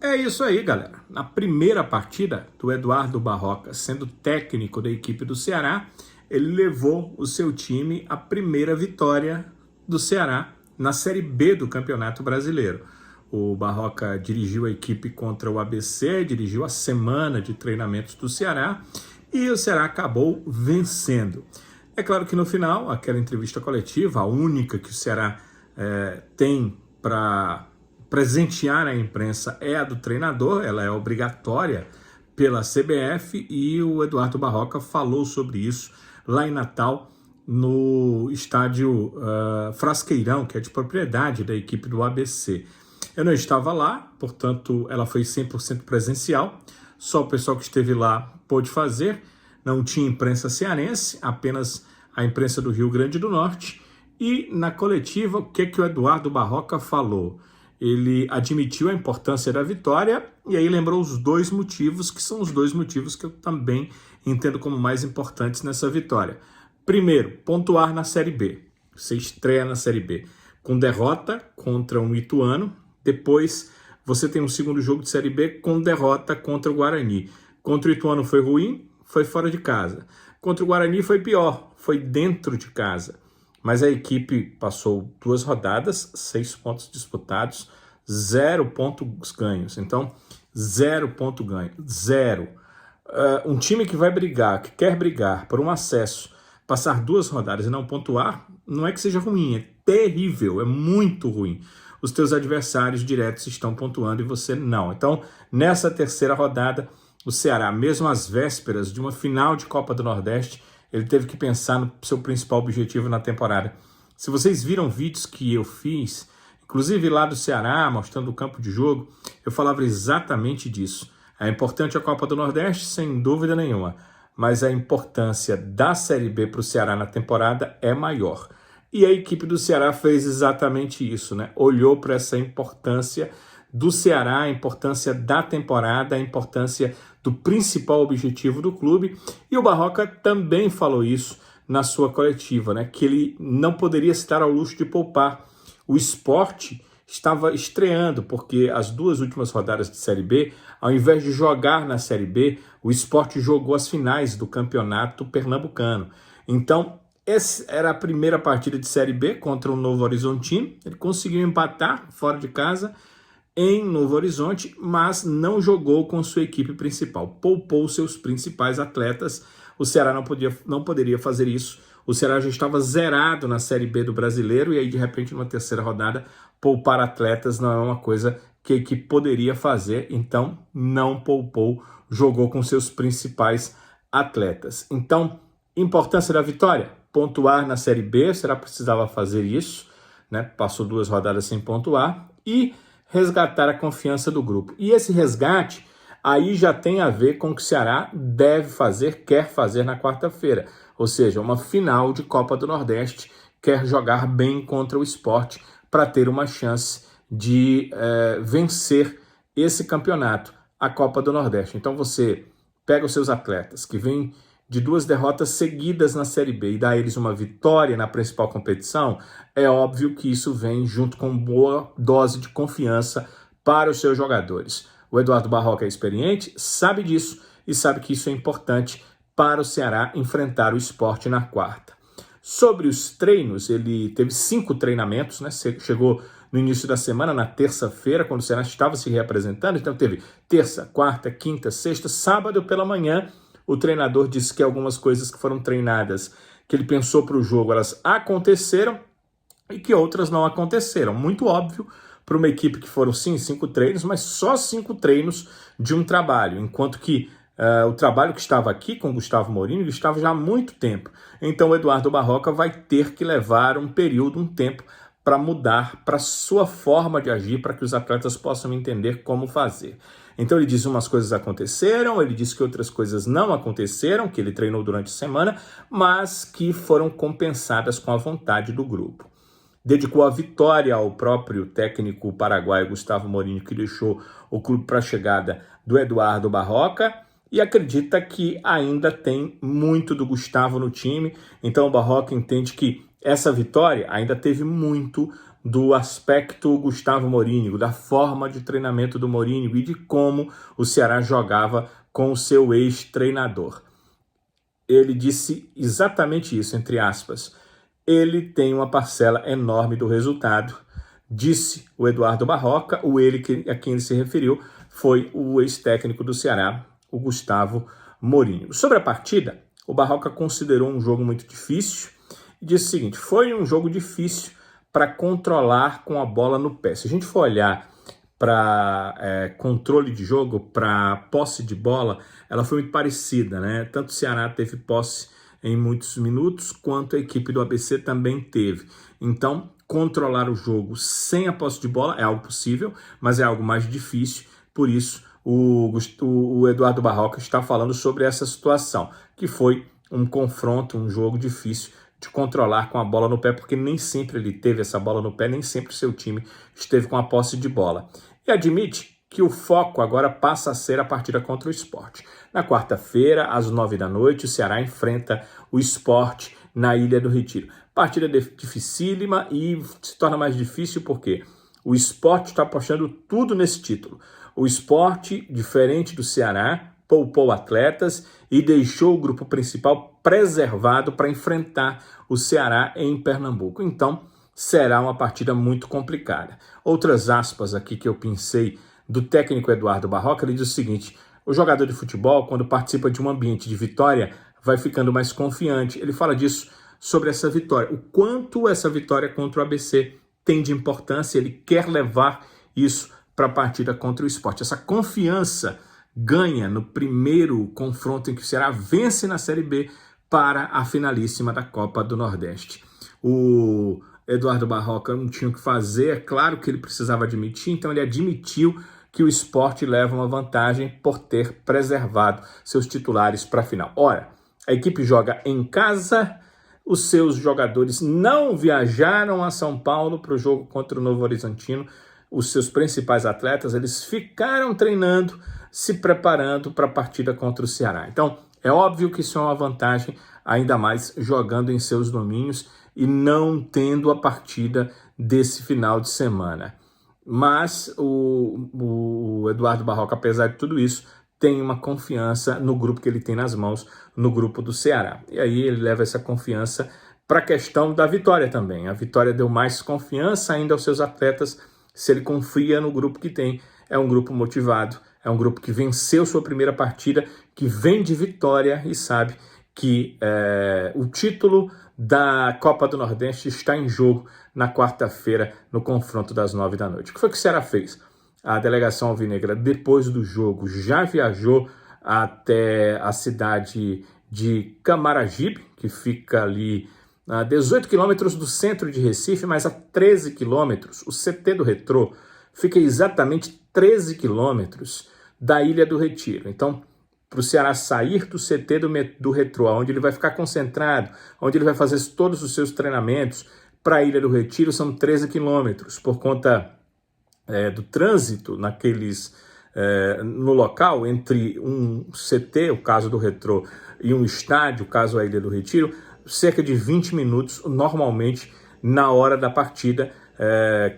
É isso aí, galera. Na primeira partida do Eduardo Barroca, sendo técnico da equipe do Ceará, ele levou o seu time à primeira vitória do Ceará na Série B do Campeonato Brasileiro. O Barroca dirigiu a equipe contra o ABC, dirigiu a semana de treinamentos do Ceará e o Ceará acabou vencendo. É claro que no final, aquela entrevista coletiva, a única que o Ceará tem para presentear a imprensa é a do treinador, ela é obrigatória pela CBF, e o Eduardo Barroca falou sobre isso lá em Natal, no estádio Frasqueirão, que é de propriedade da equipe do ABC. Eu não estava lá, portanto ela foi 100% presencial, só o pessoal que esteve lá pôde fazer, não tinha imprensa cearense, apenas a imprensa do Rio Grande do Norte. E na coletiva, o que o Eduardo Barroca falou? Ele admitiu a importância da vitória e aí lembrou os dois motivos, que são os dois motivos que eu também entendo como mais importantes nessa vitória. Primeiro, pontuar na Série B. Você estreia na Série B com derrota contra um Ituano, depois você tem um segundo jogo de Série B com derrota contra o Guarani. Contra o Ituano foi ruim, foi fora de casa. Contra o Guarani foi pior, foi dentro de casa. Mas a equipe passou 2 rodadas, 6 pontos disputados, 0 pontos ganhos. Então, 0 ponto ganho, 0. Um time que vai brigar, que quer brigar por um acesso, passar 2 rodadas e não pontuar, não é que seja ruim, é terrível, é muito ruim. Os teus adversários diretos estão pontuando e você não. Então, nessa terceira rodada, o Ceará, mesmo às vésperas de uma final de Copa do Nordeste, ele teve que pensar no seu principal objetivo na temporada. Se vocês viram vídeos que eu fiz, inclusive lá do Ceará, mostrando o campo de jogo, eu falava exatamente disso. É importante a Copa do Nordeste, sem dúvida nenhuma, mas a importância da Série B para o Ceará na temporada é maior. E a equipe do Ceará fez exatamente isso, né? Olhou para essa importância do Ceará, a importância da temporada, a importância do principal objetivo do clube, e o Barroca também falou isso na sua coletiva, né? Que ele não poderia se dar ao luxo de poupar. O Sport estava estreando, porque as 2 últimas rodadas de Série B, ao invés de jogar na Série B, o Sport jogou as finais do campeonato pernambucano. Então, essa era a primeira partida de Série B contra o Novo Horizontino, ele conseguiu empatar fora de casa, em Novo Horizonte, mas não jogou com sua equipe principal, poupou seus principais atletas. O Ceará não poderia fazer isso, o Ceará já estava zerado na Série B do Brasileiro, e aí de repente numa terceira rodada, poupar atletas não é uma coisa que a equipe poderia fazer, então não poupou, jogou com seus principais atletas. Então, importância da vitória, pontuar na Série B, o Ceará precisava fazer isso, né? Passou 2 rodadas sem pontuar, e resgatar a confiança do grupo. E esse resgate aí já tem a ver com o que o Ceará deve fazer, quer fazer na quarta-feira. Ou seja, uma final de Copa do Nordeste, quer jogar bem contra o Sport para ter uma chance de vencer esse campeonato, a Copa do Nordeste. Então você pega os seus atletas que vêm de 2 derrotas seguidas na Série B e dá a eles uma vitória na principal competição, é óbvio que isso vem junto com boa dose de confiança para os seus jogadores. O Eduardo Barroca é experiente, sabe disso e sabe que isso é importante para o Ceará enfrentar o Sport na quarta. Sobre os treinos, ele teve 5 treinamentos, né? Chegou no início da semana, na terça-feira, quando o Ceará estava se reapresentando, então teve terça, quarta, quinta, sexta, sábado pela manhã. O treinador disse que algumas coisas que foram treinadas, que ele pensou para o jogo, elas aconteceram e que outras não aconteceram. Muito óbvio para uma equipe que foram, sim, 5 treinos, mas só 5 treinos de um trabalho, enquanto que o trabalho que estava aqui com o Gustavo Mourinho estava já há muito tempo. Então o Eduardo Barroca vai ter que levar um período, um tempo, para mudar para sua forma de agir, para que os atletas possam entender como fazer. Então ele diz umas coisas aconteceram, ele diz que outras coisas não aconteceram, que ele treinou durante a semana, mas que foram compensadas com a vontade do grupo. Dedicou a vitória ao próprio técnico paraguaio Gustavo Mourinho, que deixou o clube para a chegada do Eduardo Barroca, e acredita que ainda tem muito do Gustavo no time. Então o Barroca entende que essa vitória ainda teve muito do aspecto Gustavo Mourinho, da forma de treinamento do Mourinho e de como o Ceará jogava com o seu ex-treinador. Ele disse exatamente isso, entre aspas. Ele tem uma parcela enorme do resultado, disse o Eduardo Barroca. O ele a quem ele se referiu foi o ex-técnico do Ceará, o Gustavo Mourinho. Sobre a partida, o Barroca considerou um jogo muito difícil e disse o seguinte: foi um jogo difícil para controlar com a bola no pé. Se a gente for olhar para controle de jogo, para posse de bola, ela foi muito parecida, né? Tanto o Ceará teve posse em muitos minutos, quanto a equipe do ABC também teve. Então, controlar o jogo sem a posse de bola é algo possível, mas é algo mais difícil. Por isso, o Eduardo Barroca está falando sobre essa situação, que foi um confronto, um jogo difícil de controlar com a bola no pé, porque nem sempre ele teve essa bola no pé, nem sempre seu time esteve com a posse de bola. E admite que o foco agora passa a ser a partida contra o Sport. Na quarta-feira, às 9 da noite, o Ceará enfrenta o Sport na Ilha do Retiro. Partida dificílima e se torna mais difícil porque o Sport está apostando tudo nesse título. O Sport, diferente do Ceará, poupou atletas e deixou o grupo principal preservado para enfrentar o Ceará em Pernambuco. Então, será uma partida muito complicada. Outras aspas aqui que eu pensei do técnico Eduardo Barroca, ele diz o seguinte: o jogador de futebol, quando participa de um ambiente de vitória, vai ficando mais confiante. Ele fala disso sobre essa vitória, o quanto essa vitória contra o ABC tem de importância, ele quer levar isso para a partida contra o Sport. Essa confiança ganha no primeiro confronto em que o Ceará vence na Série B para a finalíssima da Copa do Nordeste. O Eduardo Barroca não tinha o que fazer, é claro que ele precisava admitir, então ele admitiu que o Sport leva uma vantagem por ter preservado seus titulares para a final. Ora, a equipe joga em casa, os seus jogadores não viajaram a São Paulo para o jogo contra o Novo Horizontino, os seus principais atletas, eles ficaram treinando, se preparando para a partida contra o Ceará. Então, é óbvio que isso é uma vantagem, ainda mais jogando em seus domínios e não tendo a partida desse final de semana. Mas o Eduardo Barroca, apesar de tudo isso, tem uma confiança no grupo que ele tem nas mãos, no grupo do Ceará. E aí ele leva essa confiança para a questão da vitória também. A vitória deu mais confiança ainda aos seus atletas, se ele confia no grupo que tem. É um grupo motivado, é um grupo que venceu sua primeira partida, que vem de vitória e sabe que o título da Copa do Nordeste está em jogo na quarta-feira, no confronto das 9 da noite. O que foi que o Ceará fez? A delegação alvinegra, depois do jogo, já viajou até a cidade de Camaragibe, que fica ali a 18 quilômetros do centro de Recife, mas a 13 quilômetros. O CT do Retrô fica exatamente 13 quilômetros da Ilha do Retiro. Então, para o Ceará sair do CT do Retrô, onde ele vai ficar concentrado, onde ele vai fazer todos os seus treinamentos, para a Ilha do Retiro são 13 quilômetros, por conta do trânsito no local, entre um CT, o caso do Retrô, e um estádio, o caso a Ilha do Retiro, cerca de 20 minutos, normalmente, na hora da partida.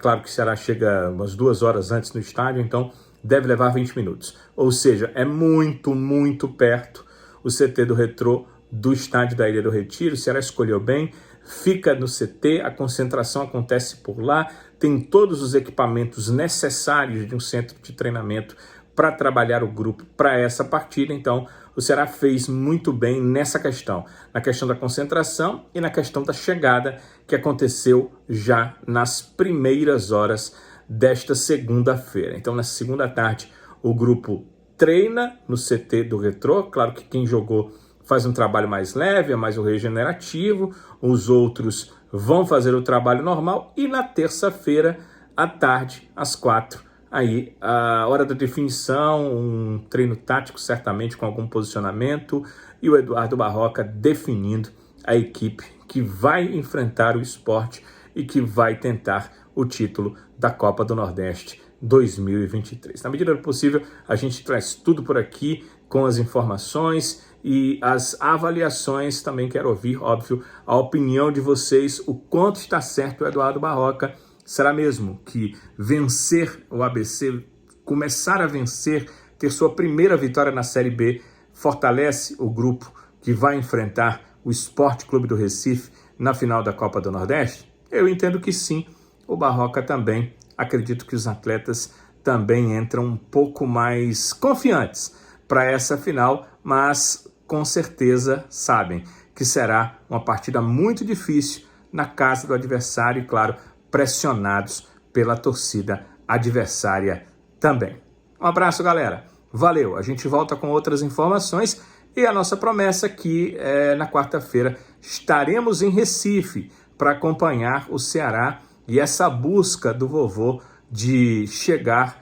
Claro que o Ceará chega umas 2 horas antes no estádio, então deve levar 20 minutos. Ou seja, é muito, muito perto o CT do Retrô do estádio da Ilha do Retiro. O Ceará escolheu bem, fica no CT, a concentração acontece por lá, tem todos os equipamentos necessários de um centro de treinamento para trabalhar o grupo para essa partida. Então, o Ceará fez muito bem nessa questão, na questão da concentração e na questão da chegada, que aconteceu já nas primeiras horas desta segunda-feira. Então, nessa segunda tarde, o grupo treina no CT do Retrô. Claro que quem jogou faz um trabalho mais leve, é mais o regenerativo, os outros vão fazer o trabalho normal, e na terça-feira, à tarde, às 4, aí a hora da definição, um treino tático certamente com algum posicionamento, e o Eduardo Barroca definindo a equipe que vai enfrentar o Sport e que vai tentar o título da Copa do Nordeste 2023. Na medida do possível, a gente traz tudo por aqui com as informações e as avaliações. Também quero ouvir, óbvio, a opinião de vocês, o quanto está certo o Eduardo Barroca Será mesmo que vencer o ABC, começar a vencer, ter sua primeira vitória na Série B, fortalece o grupo que vai enfrentar o Sport Clube do Recife na final da Copa do Nordeste? Eu entendo que sim. O Barroca também. Acredito que os atletas também entram um pouco mais confiantes para essa final, mas com certeza sabem que será uma partida muito difícil na casa do adversário e, claro, pressionados pela torcida adversária também. Um abraço, galera. Valeu. A gente volta com outras informações e a nossa promessa que na quarta-feira estaremos em Recife para acompanhar o Ceará e essa busca do vovô de chegar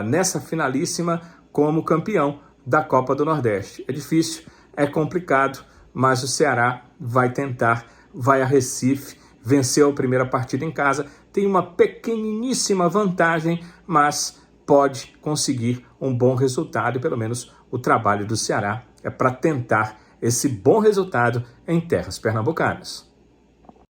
nessa finalíssima como campeão da Copa do Nordeste. É difícil, é complicado, mas o Ceará vai tentar, vai a Recife, venceu a primeira partida em casa, tem uma pequeniníssima vantagem, mas pode conseguir um bom resultado e pelo menos o trabalho do Ceará é para tentar esse bom resultado em terras pernambucanas.